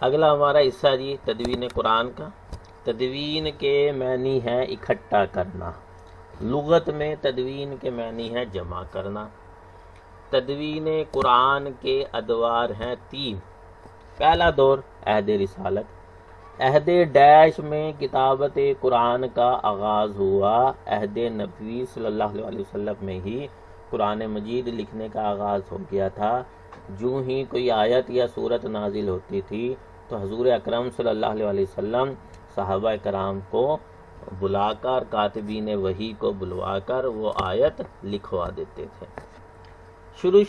اگلا ہمارا حصہ جی تدوین قرآن کا۔ تدوین کے معنی ہے اکٹھا کرنا، لغت میں تدوین کے معنی ہے جمع کرنا۔ تدوین قرآن کے ادوار ہیں 3۔ پہلا دور عہد رسالت۔ عہد ڈیش میں کتابت قرآن کا آغاز ہوا۔ عہد نبوی صلی اللہ علیہ وسلم میں ہی قرآن مجید لکھنے کا آغاز ہو گیا تھا۔ جو ہی کوئی آیت یا سورت نازل ہوتی تھی تو حضور اکرم صلی اللہ علیہ وسلم صحابہ کرام کو بلا کر، کاتبین وحی کو بلوا کر وہ آیت لکھوا دیتے تھے۔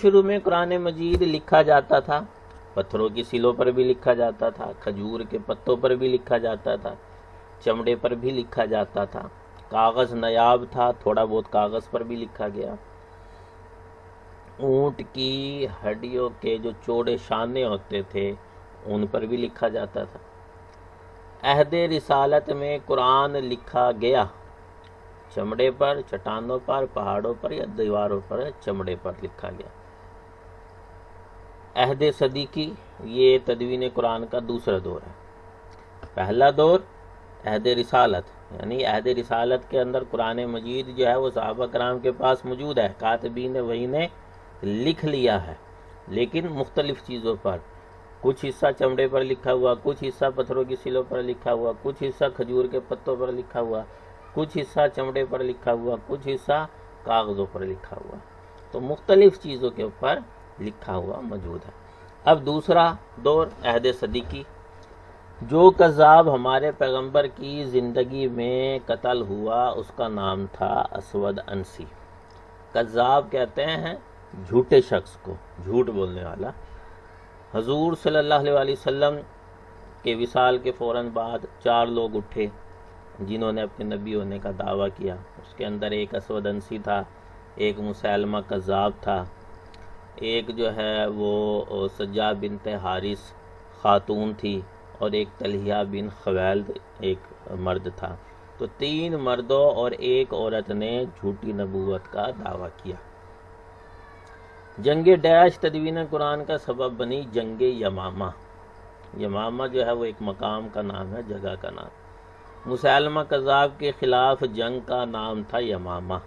شروع میں قرآن مجید لکھا جاتا تھا، پتھروں کی سلوں پر بھی لکھا جاتا تھا، کھجور کے پتوں پر بھی لکھا جاتا تھا، چمڑے پر بھی لکھا جاتا تھا، کاغذ نایاب تھا، تھوڑا بہت کاغذ پر بھی لکھا گیا، اونٹ کی ہڈیوں کے جو چوڑے شانے ہوتے تھے ان پر بھی لکھا جاتا تھا۔ عہد رسالت میں قرآن لکھا گیا چمڑے پر، چٹانوں پر، پہاڑوں پر یا دیواروں پر چمڑے پر لکھا گیا۔ عہد صدیقی یہ تدوین قرآن کا دوسرا دور ہے۔ پہلا دور عہد رسالت، یعنی عہد رسالت کے اندر قرآن مجید جو ہے وہ صحابہ کرام کے پاس موجود ہے، کاتبین وحی نے لکھ لیا ہے، لیکن مختلف چیزوں پر۔ کچھ حصہ چمڑے پر لکھا ہوا، کچھ حصہ پتھروں کی سلوں پر لکھا ہوا، کچھ حصہ کھجور کے پتوں پر لکھا ہوا، کچھ حصہ چمڑے پر لکھا ہوا، کچھ حصہ کاغذوں پر لکھا ہوا، تو مختلف چیزوں کے اوپر لکھا ہوا موجود ہے۔ اب دوسرا دور عہد صدیقی۔ جو کذاب ہمارے پیغمبر کی زندگی میں قتل ہوا اس کا نام تھا اسود انسی۔ کذاب کہتے ہیں جھوٹے شخص کو، جھوٹ بولنے والا۔ حضور صلی اللہ علیہ وسلم کے وصال کے فوراً بعد 4 لوگ اٹھے جنہوں نے اپنے نبی ہونے کا دعویٰ کیا۔ اس کے اندر ایک اسود انسی تھا، ایک مسیلمہ کذاب تھا، ایک جو ہے وہ سجا بنت حارث خاتون تھی، اور ایک طلحہ بن خویلد ایک مرد تھا۔ تو 3 مردوں اور ایک عورت نے جھوٹی نبوت کا دعویٰ کیا۔ جنگ ڈیش تدوین قرآن کا سبب بنی جنگ یمامہ۔ یمامہ جو ہے وہ ایک مقام کا نام ہے، جگہ کا نام۔ مسیلمہ کذاب کے خلاف جنگ کا نام تھا یمامہ۔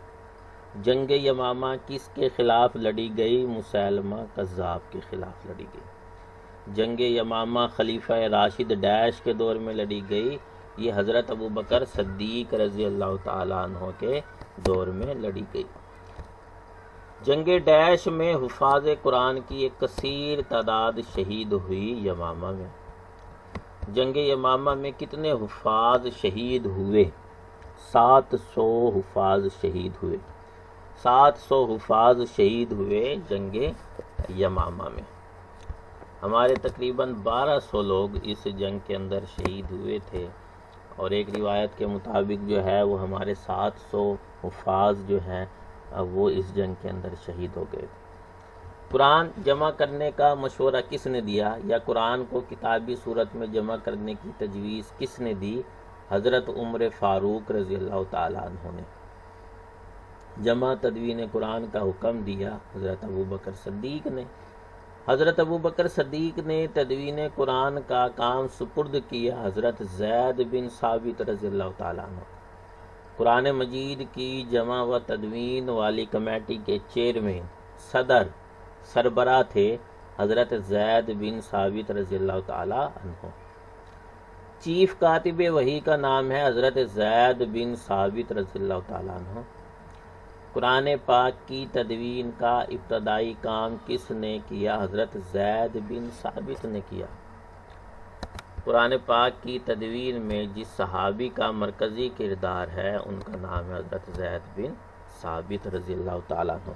جنگ یمامہ کس کے خلاف لڑی گئی؟ مسیلمہ کذاب کے خلاف لڑی گئی۔ جنگ یمامہ خلیفہ راشد ڈیش کے دور میں لڑی گئی۔ یہ حضرت ابوبکر صدیق رضی اللہ تعالیٰ عنہ کے دور میں لڑی گئی۔ جنگ ڈیش میں حفاظ قرآن کی ایک کثیر تعداد شہید ہوئی یمامہ میں۔ جنگ یمامہ میں کتنے حفاظ شہید ہوئے؟ 700 حفاظ شہید ہوئے۔ 700 حفاظ شہید ہوئے جنگ یمامہ میں۔ ہمارے تقریباً 1200 لوگ اس جنگ کے اندر شہید ہوئے تھے، اور ایک روایت کے مطابق جو ہے وہ ہمارے 700 حفاظ جو ہیں وہ اس جنگ کے اندر شہید ہو گئے تھے۔ قرآن جمع کرنے کا مشورہ کس نے دیا، یا قرآن کو کتابی صورت میں جمع کرنے کی تجویز کس نے دی؟ حضرت عمر فاروق رضی اللہ تعالیٰ عنہ نے۔ جمع تدوین قرآن کا حکم دیا حضرت ابوبکر صدیق نے۔ حضرت ابوبکر صدیق نے تدوین قرآن کا کام سپرد کیا حضرت زید بن ثابت رضی اللہ تعالیٰ عنہ۔ قرآن مجید کی جمع و تدوین والی کمیٹی کے چیئرمین، صدر، سربراہ تھے حضرت زید بن ثابت رضی اللہ تعالیٰ عنہ۔ چیف کاتب وحی کا نام ہے حضرت زید بن ثابت رضی اللہ تعالیٰ عنہ۔ قرآن پاک کی تدوین کا ابتدائی کام کس نے کیا؟ حضرت زید بن ثابت نے کیا۔ قرآن پاک کی تدوین میں جس صحابی کا مرکزی کردار ہے ان کا نام ہے حضرت زید بن ثابت رضی اللہ تعالیٰ عنہ۔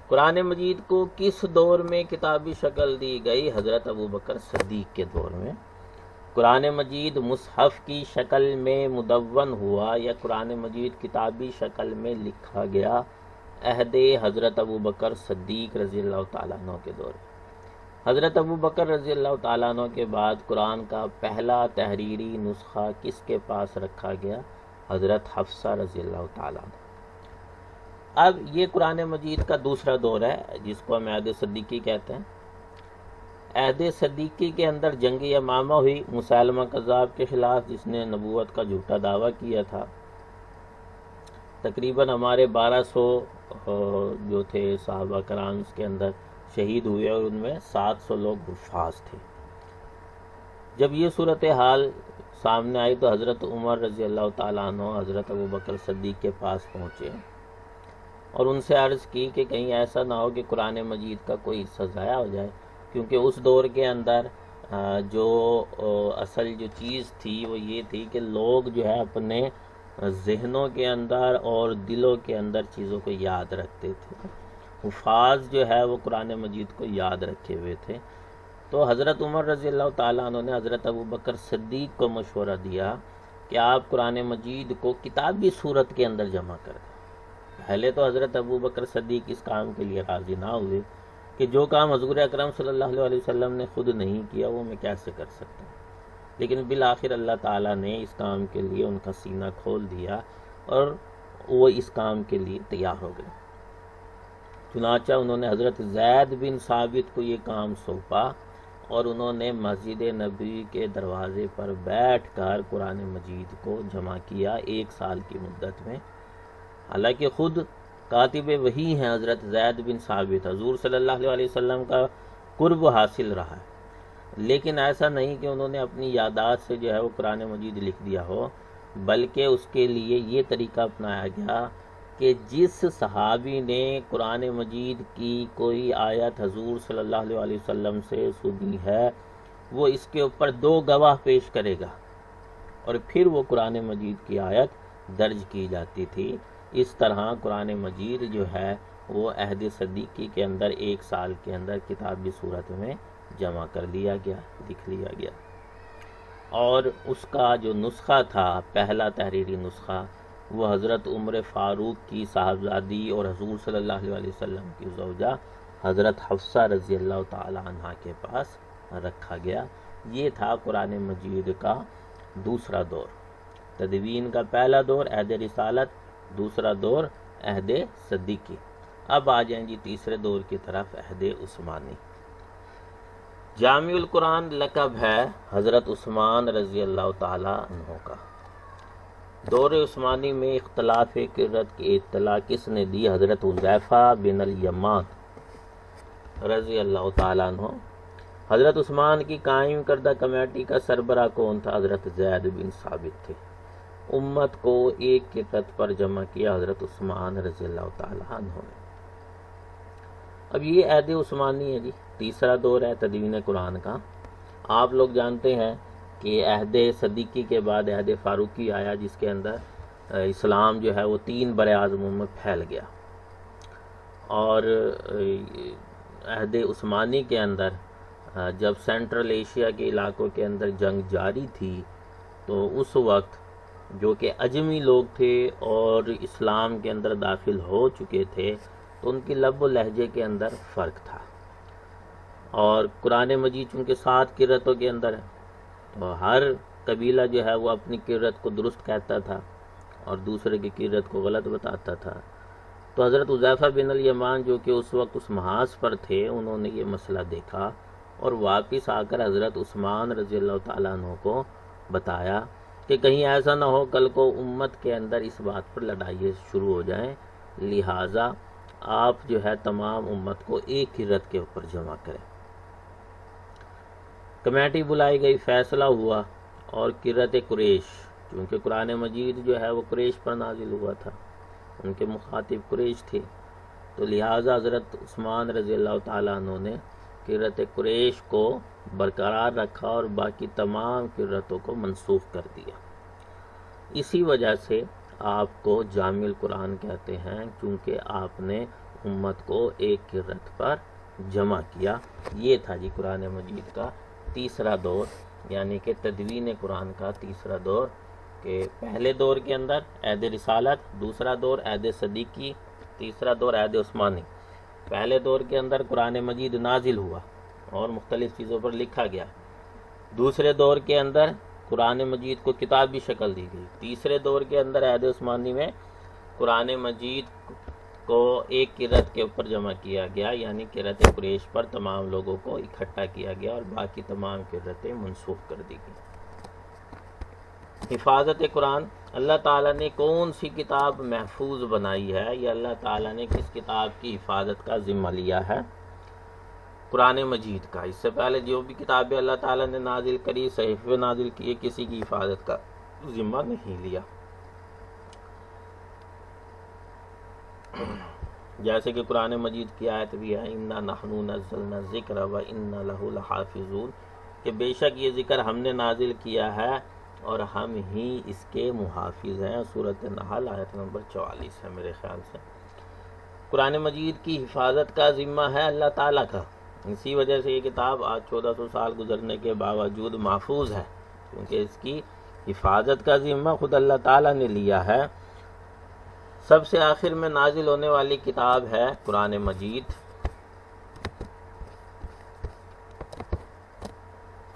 قرآن مجید کو کس دور میں کتابی شکل دی گئی؟ حضرت ابوبکر صدیق کے دور میں۔ قرآن مجید مصحف کی شکل میں مدون ہوا یا قرآن مجید کتابی شکل میں لکھا گیا؟ عہد حضرت ابوبکر صدیق رضی اللہ تعالیٰ عنہ کے دور میں۔ حضرت ابوبکر رضی اللہ تعالیٰ عنہ کے بعد قرآن کا پہلا تحریری نسخہ کس کے پاس رکھا گیا؟ حضرت حفصہ رضی اللہ تعالیٰ عنہ۔ اب یہ قرآن مجید کا دوسرا دور ہے جس کو ہم عہد صدیقی کہتے ہیں۔ عہد صدیقی کے اندر جنگ یمامہ ہوئی مسیلمہ کذاب کے خلاف، جس نے نبوت کا جھوٹا دعویٰ کیا تھا۔ تقریباً ہمارے 1200 جو تھے صحابہ کرام اس کے اندر شہید ہوئے، اور ان میں 700 لوگ حفاظ تھے۔ جب یہ صورتحال سامنے آئی تو حضرت عمر رضی اللہ تعالیٰ عنہ حضرت ابوبکر صدیق کے پاس پہنچے اور ان سے عرض کی کہ کہیں ایسا نہ ہو کہ قرآن مجید کا کوئی حصہ ضائع ہو جائے، کیونکہ اس دور کے اندر جو اصل جو چیز تھی وہ یہ تھی کہ لوگ جو ہے اپنے ذہنوں کے اندر اور دلوں کے اندر چیزوں کو یاد رکھتے تھے۔ حفاظ جو ہے وہ قرآن مجید کو یاد رکھے ہوئے تھے۔ تو حضرت عمر رضی اللہ تعالیٰ عنہ نے حضرت ابوبکر صدیق کو مشورہ دیا کہ آپ قرآن مجید کو کتابی صورت کے اندر جمع کر دیں۔ پہلے تو حضرت ابوبکر صدیق اس کام کے لیے راضی نہ ہوئے کہ جو کام حضور اکرم صلی اللہ علیہ وسلم نے خود نہیں کیا وہ میں کیسے کر سکتا ہوں، لیکن بالآخر اللہ تعالیٰ نے اس کام کے لیے ان کا سینہ کھول دیا اور وہ اس کام کے لیے تیار ہو گئے۔ چنانچہ انہوں نے حضرت زید بن ثابت کو یہ کام سونپا اور انہوں نے مسجد نبی کے دروازے پر بیٹھ کر قرآن مجید کو جمع کیا 1 سال کی مدت میں۔ حالانکہ خود کاتب وحی ہیں حضرت زید بن ثابت، حضور صلی اللہ علیہ وسلم کا قرب حاصل رہا ہے، لیکن ایسا نہیں کہ انہوں نے اپنی یادداشت سے جو ہے وہ قرآن مجید لکھ دیا ہو، بلکہ اس کے لیے یہ طریقہ اپنایا گیا کہ جس صحابی نے قرآن مجید کی کوئی آیت حضور صلی اللہ علیہ وسلم سے سنی ہے وہ اس کے اوپر 2 گواہ پیش کرے گا اور پھر وہ قرآن مجید کی آیت درج کی جاتی تھی۔ اس طرح قرآن مجید جو ہے وہ عہد صدیقی کے اندر 1 سال کے اندر کتابی صورت میں جمع کر لیا گیا، لکھ لیا گیا، اور اس کا جو نسخہ تھا پہلا تحریری نسخہ وہ حضرت عمر فاروق کی صاحبزادی اور حضور صلی اللہ علیہ وسلم کی زوجہ حضرت حفصہ رضی اللہ تعالی عنہا کے پاس رکھا گیا۔ یہ تھا قرآن مجید کا دوسرا دور۔ تدوین کا پہلا دور عہد رسالت، دوسرا دور عہد صدیقی۔ اب آ جائیں جی تیسرے دور کی طرف، عہد عثمانی۔ جامع القرآن لقب ہے حضرت عثمان رضی اللہ تعالی عنہ کا۔ دور عثمانی میں اختلاف قرت کی اطلاع کس نے دی؟ حضرت حذیفہ بن الیمان رضی اللہ تعالیٰ عنہ۔ حضرت عثمان کی قائم کردہ کمیٹی کا سربراہ کون تھا؟ حضرت زید بن ثابت تھے۔ امت کو ایک قرت پر جمع کیا حضرت عثمان رضی اللہ تعالیٰ عنہ نے۔ اب یہ عہد عثمانی ہے جی، تیسرا دور ہے تدوین قرآن کا۔ آپ لوگ جانتے ہیں کہ عہد صدیقی کے بعد عہد فاروقی آیا، جس کے اندر اسلام جو ہے وہ 3 براعظموں میں پھیل گیا، اور عہد عثمانی کے اندر جب سینٹرل ایشیا کے علاقوں کے اندر جنگ جاری تھی تو اس وقت جو کہ اجمی لوگ تھے اور اسلام کے اندر داخل ہو چکے تھے تو ان کی لب و لہجے کے اندر فرق تھا، اور قرآن مجید چونکہ 7 قرتوں کے اندر ہے تو ہر قبیلہ جو ہے وہ اپنی قرت کو درست کہتا تھا اور دوسرے کی قرت کو غلط بتاتا تھا۔ تو حضرت حذیفہ بن الیمان جو کہ اس وقت اس محاذ پر تھے، انہوں نے یہ مسئلہ دیکھا اور واپس آ کر حضرت عثمان رضی اللہ تعالیٰ عنہ کو بتایا کہ کہیں ایسا نہ ہو کل کو امت کے اندر اس بات پر لڑائیاں شروع ہو جائیں، لہٰذا آپ جو ہے تمام امت کو ایک قرت کے اوپر جمع کریں۔ کمیٹی بلائی گئی، فیصلہ ہوا، اور قرت قریش، کیونکہ قرآن مجید جو ہے وہ قریش پر نازل ہوا تھا، ان کے مخاطب قریش تھے، تو لہٰذا حضرت عثمان رضی اللہ تعالیٰ عنہ نے قرت قریش کو برقرار رکھا اور باقی تمام قرتوں کو منسوخ کر دیا۔ اسی وجہ سے آپ کو جامع القرآن کہتے ہیں، کیونکہ آپ نے امت کو ایک قرت پر جمع کیا۔ یہ تھا جی قرآن مجید کا تیسرا دور، یعنی کہ تدوین قرآن کا تیسرا دور، کہ پہلے دور کے اندر عہد رسالت، دوسرا دور عہد صدیقی، تیسرا دور عہد عثمانی۔ پہلے دور کے اندر قرآن مجید نازل ہوا اور مختلف چیزوں پر لکھا گیا۔ دوسرے دور کے اندر قرآن مجید کو کتابی شکل دی گئی۔ تیسرے دور کے اندر عہد عثمانی میں قرآن مجید کو ایک قرت کے اوپر جمع کیا گیا، یعنی قرت قریش پر تمام لوگوں کو اکٹھا کیا گیا اور باقی تمام قرتیں منسوخ کر دی گئی۔ حفاظت قرآن، اللہ تعالیٰ نے کون سی کتاب محفوظ بنائی ہے، یا اللہ تعالیٰ نے کس کتاب کی حفاظت کا ذمہ لیا ہے؟ قرآن مجید کا۔ اس سے پہلے جو بھی کتابیں اللہ تعالیٰ نے نازل کری، صحیفے نازل کیے، کسی کی حفاظت کا ذمہ نہیں لیا۔ جیسے کہ قرآن مجید کی آیت بھی ہے، اِنَّا نَحْنُ نَزَّلْنَا الذِّكْرَ وَإِنَّا لَهُ لَحَافِظُونَ، کہ بے شک یہ ذکر ہم نے نازل کیا ہے اور ہم ہی اس کے محافظ ہیں۔ سورۃ النحل آیت نمبر 44 ہے میرے خیال سے۔ قرآن مجید کی حفاظت کا ذمہ ہے اللہ تعالیٰ کا، اسی وجہ سے یہ کتاب آج 1400 سال گزرنے کے باوجود محفوظ ہے، کیونکہ اس کی حفاظت کا ذمہ خود اللہ تعالیٰ نے لیا ہے۔ سب سے آخر میں نازل ہونے والی کتاب ہے قرآن مجید۔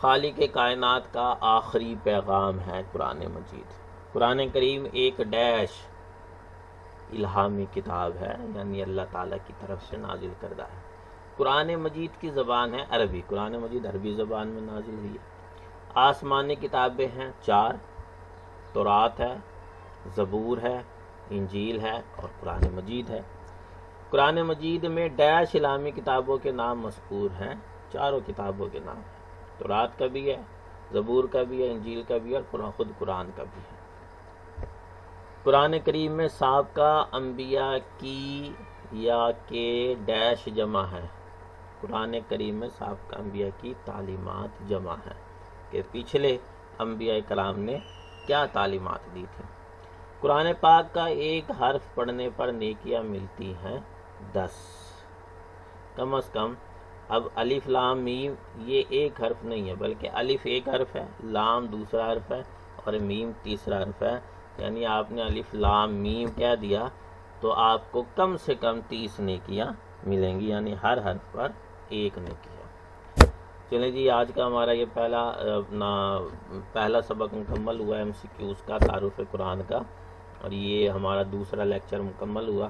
خالق کائنات کا آخری پیغام ہے قرآن مجید۔ قرآن کریم ایک ڈیش الہامی کتاب ہے، یعنی اللہ تعالیٰ کی طرف سے نازل کردہ ہے۔ قرآن مجید کی زبان ہے عربی، قرآن مجید عربی زبان میں نازل ہوئی ہے۔ آسمانی کتابیں ہیں 4، تورات ہے، زبور ہے، انجیل ہے اور قرآن مجید ہے۔ قرآن مجید میں ڈیش الہامی کتابوں کے نام مذکور ہیں، چاروں کتابوں کے نام ہیں، تورات کا بھی ہے، زبور کا بھی ہے، انجیل کا بھی ہے اور خود قرآن کا بھی ہے۔ قرآن کریم میں سابقہ انبیاء کی یا کے ڈیش جمع ہے۔ قرآن کریم میں سابقہ انبیاء کی تعلیمات جمع ہے کہ پچھلے انبیاء کرام نے کیا تعلیمات دی تھیں۔ قرآن پاک کا ایک حرف پڑھنے پر نیکیاں ملتی ہیں 10 کم از کم۔ اب الف لام میم یہ ایک حرف نہیں ہے، بلکہ الف ایک حرف ہے، لام دوسرا حرف ہے اور میم تیسرا حرف ہے، یعنی آپ نے الف لام میم کہہ دیا تو آپ کو کم سے کم 30 نیکیاں ملیں گی، یعنی ہر حرف پر ایک نیکی ہے۔ چلیں جی، آج کا ہمارا یہ پہلا سبق مکمل ہوا MCQs کا، تعارف قرآن کا، اور یہ ہمارا دوسرا لیکچر مکمل ہوا۔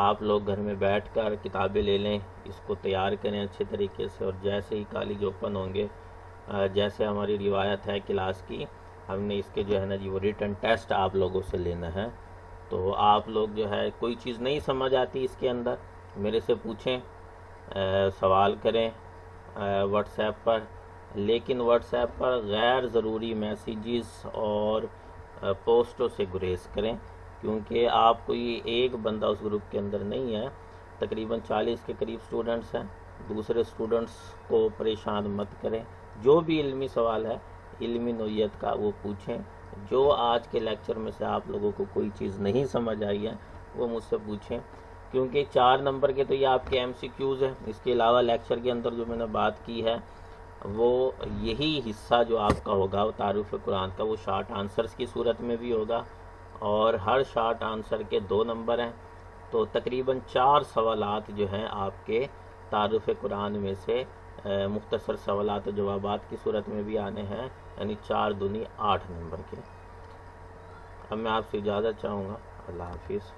آپ لوگ گھر میں بیٹھ کر کتابیں لے لیں، اس کو تیار کریں اچھے طریقے سے، اور جیسے ہی کالج اوپن ہوں گے، جیسے ہماری روایت ہے کلاس کی، ہم نے اس کے جو ہے نا جی وہ ریٹن ٹیسٹ آپ لوگوں سے لینا ہے۔ تو آپ لوگ جو ہے کوئی چیز نہیں سمجھ آتی اس کے اندر میرے سے پوچھیں، سوال کریں واٹس ایپ پر، لیکن واٹس ایپ پر غیر ضروری میسیجز اور پوسٹوں سے گریز کریں، کیونکہ آپ کوئی ایک بندہ اس گروپ کے اندر نہیں ہے، تقریباً 40 کے قریب سٹوڈنٹس ہیں۔ دوسرے سٹوڈنٹس کو پریشان مت کریں، جو بھی علمی سوال ہے علمی نوعیت کا وہ پوچھیں۔ جو آج کے لیکچر میں سے آپ لوگوں کو کوئی چیز نہیں سمجھ آئی ہے وہ مجھ سے پوچھیں، کیونکہ 4 نمبر کے تو یہ آپ کے MCQs ہیں۔ اس کے علاوہ لیکچر کے اندر جو میں نے بات کی ہے وہ یہی حصہ جو آپ کا ہوگا وہ تعارف قرآن کا، وہ شارٹ آنسرز کی صورت میں بھی ہوگا، اور ہر شارٹ آنسر کے 2 نمبر ہیں، تو تقریباً 4 سوالات جو ہیں آپ کے تعارف قرآن میں سے مختصر سوالات و جوابات کی صورت میں بھی آنے ہیں، یعنی 4 دونی 8 نمبر کے۔ اب میں آپ سے اجازت چاہوں گا، اللہ حافظ۔